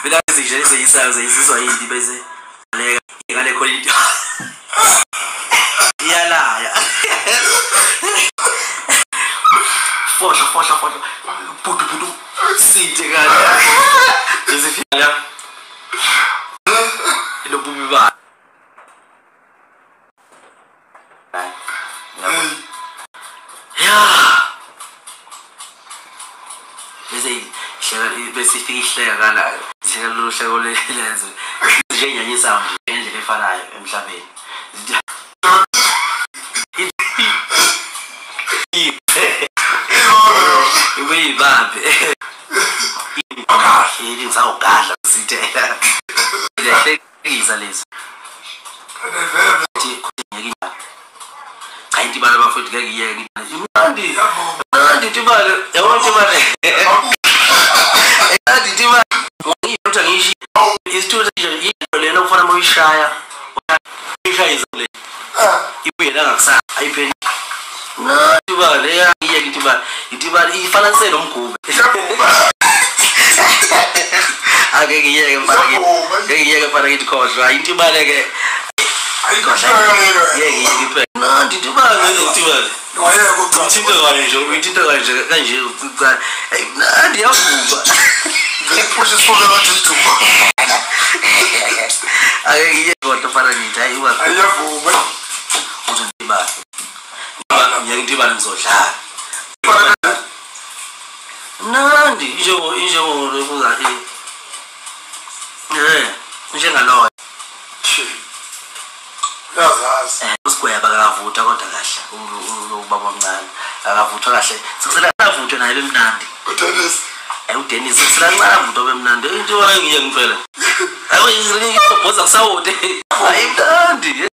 Mina ngisho isizwa yini bese ngale quality. Iyalaya. Fohla. Putu. Sinte kanje. Izifika. Lo bubi ba. Bese ihleka kala lo hleko lelenzo njengenyanyisa ngendlela efanayo emhlabeni uyibambe yini ngizawugadla sithela lehlekisa lezo ayinti bala bafowethu ngeke yiyeke mnandi tibale yabona tibale Aditima ngiyithatha ngishi isithuthi into lena ufana moyishaya ishayizile ibuye la ngakusasa ayipheni tiba leya itiba ifananise nomgube ake ngiyeke mfana ngithi khohlwa intiba leke yeke nandi tiba kanje nandi yavuka Puxa sobre lá de tu. Aí ia voltar para ali, aí eu vou, vai. Usa tiba. Tiba ngizodlala. Nandi injengo lokuza njengaloyo. Yazazi. Usigweba akavutha kodwa kahle. Ubaba omncane akavutha kahle. Sikusela avuthe naye bemnandi. Udennis. Udennis silancane avutha bemnandi. Into wala ngiye ngifela. Ayi ngizobhoza kusawode. Ayimnandi.